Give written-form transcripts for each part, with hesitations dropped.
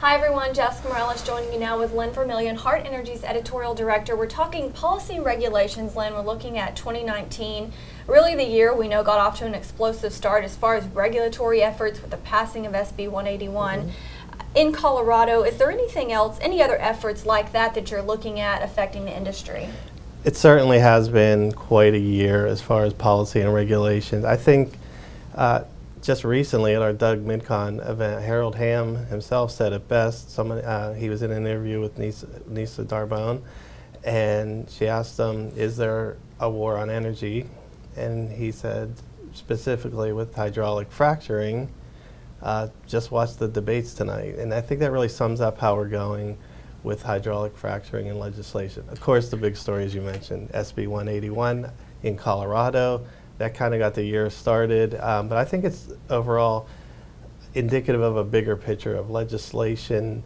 Hi everyone, Jessica Morales joining you now with Len Vermillion, Hart Energy's Editorial Director. We're talking policy and regulations, Len. We're looking at 2019. Really the year we know got off to an explosive start as far as regulatory efforts with the passing of SB 181. In Colorado, is there anything else, any other efforts like that you're looking at affecting the industry? It certainly has been quite a year as far as policy and regulations. I think just recently at our Doug MidCon event, Harold Hamm himself said it best. He was in an interview with Nisa Darbone, and she asked him, is there a war on energy? And he said, specifically with hydraulic fracturing, just watch the debates tonight. And I think that really sums up how we're going with hydraulic fracturing and legislation. Of course, the big story, as you mentioned, SB 181 in Colorado. That kind of got the year started, but I think it's overall indicative of a bigger picture of legislation.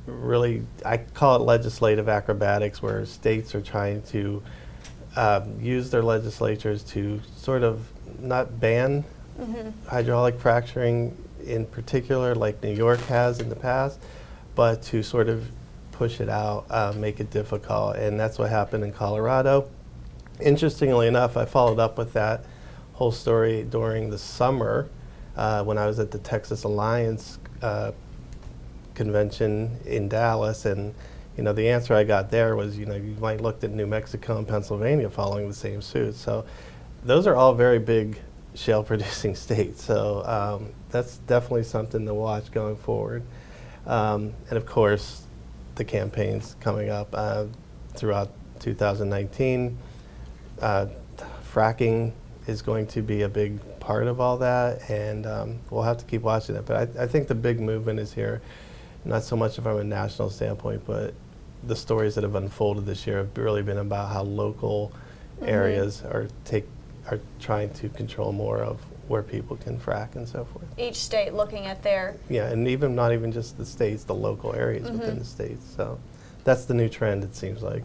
Really, I call it legislative acrobatics, where states are trying to use their legislatures to sort of not ban hydraulic fracturing in particular, like New York has in the past, but to sort of push it out, make it difficult, and that's what happened in Colorado. Interestingly enough, I followed up with that whole story during the summer when I was at the Texas Alliance convention in Dallas, and the answer I got there was, you might look at New Mexico and Pennsylvania following the same suit. So those are all very big shale producing states. So that's definitely something to watch going forward. And of course, the campaigns coming up throughout 2019. Fracking is going to be a big part of all that, and we'll have to keep watching it. But I think the big movement is here, not so much from a national standpoint, but the stories that have unfolded this year have really been about how local areas are trying to control more of where people can frack and so forth. Each state looking at their... Yeah, and not even just the states, the local areas within the states. So that's the new trend, it seems like.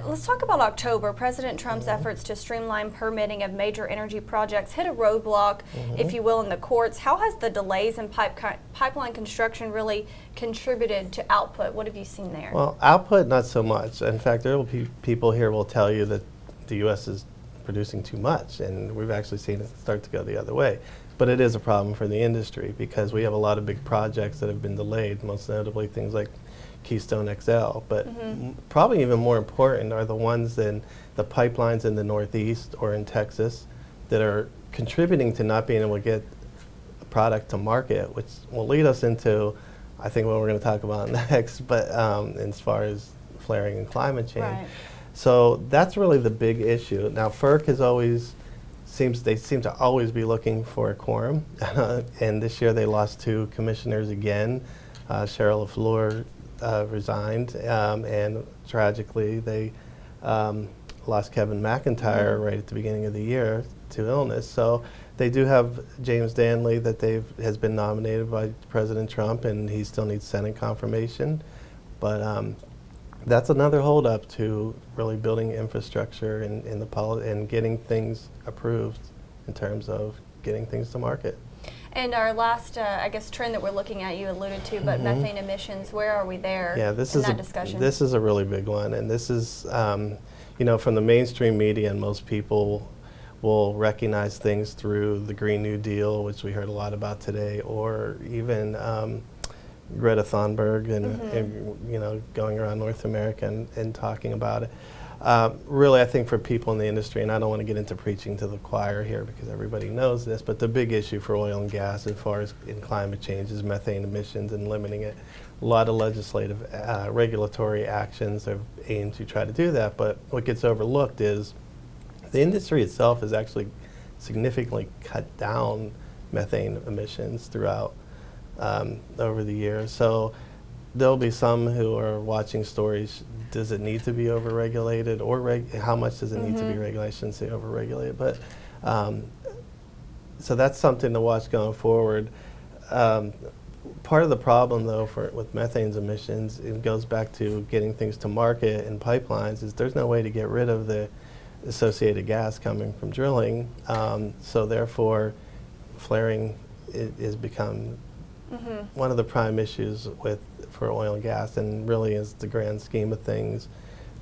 Let's talk about October. President Trump's efforts to streamline permitting of major energy projects hit a roadblock, if you will, in the courts. How has the delays in pipeline construction really contributed to output? What have you seen there? Well, output, not so much. In fact, there will be people here will tell you that the U.S. is producing too much, and we've actually seen it start to go the other way. But it is a problem for the industry because we have a lot of big projects that have been delayed, most notably things like Keystone XL, but probably even more important are the ones in the pipelines in the Northeast or in Texas that are contributing to not being able to get a product to market, which will lead us into, I think, what we're going to talk about next, but as far as flaring and climate change. Right. So that's really the big issue. Now, FERC has always seem to always be looking for a quorum, and this year they lost 2 commissioners again. Cheryl LaFleur resigned, and tragically they lost Kevin McIntyre right at the beginning of the year to illness. So they do have James Danley that has been nominated by President Trump, and he still needs Senate confirmation. But that's another holdup to really building infrastructure and getting things approved in terms of getting things to market. And our last, I guess, trend that we're looking at, you alluded to, but methane emissions, where are we there in that discussion? This is a really big one, and this is, from the mainstream media, and most people will recognize things through the Green New Deal, which we heard a lot about today, or even Greta Thunberg and going around North America and talking about it. Really, I think for people in the industry, and I don't want to get into preaching to the choir here because everybody knows this, but the big issue for oil and gas as far as in climate change is methane emissions and limiting it. A lot of legislative, regulatory actions are aimed to try to do that, but what gets overlooked is the industry itself has actually significantly cut down methane emissions throughout over the years. So there'll be some who are watching stories. Does it need to be overregulated, or how much does it need to be regulated? I shouldn't say overregulated, but so that's something to watch going forward. Part of the problem, though, with methane emissions, it goes back to getting things to market and pipelines, is there's no way to get rid of the associated gas coming from drilling. So therefore, flaring has become one of the prime issues for oil and gas, and really is the grand scheme of things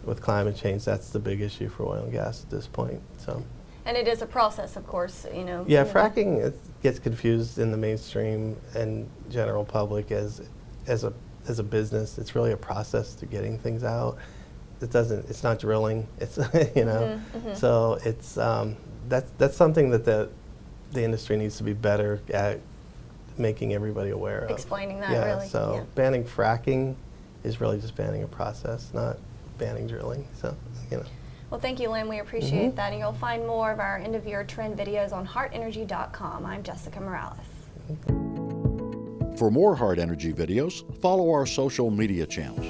with climate change. That's the big issue for oil and gas at this point. So. And it is a process, of course, you know. Yeah, fracking gets confused in the mainstream and general public as a business. It's really a process to getting things out. It's not drilling. It's you know. So it's that's something that the industry needs to be better at making everybody aware of. Explaining that, yeah, really. So banning fracking is really just banning a process, not banning drilling. So you know. Well, thank you, Len. We appreciate that. And you'll find more of our end-of-year trend videos on hartenergy.com. I'm Jessica Morales. For more Hart Energy videos, follow our social media channels.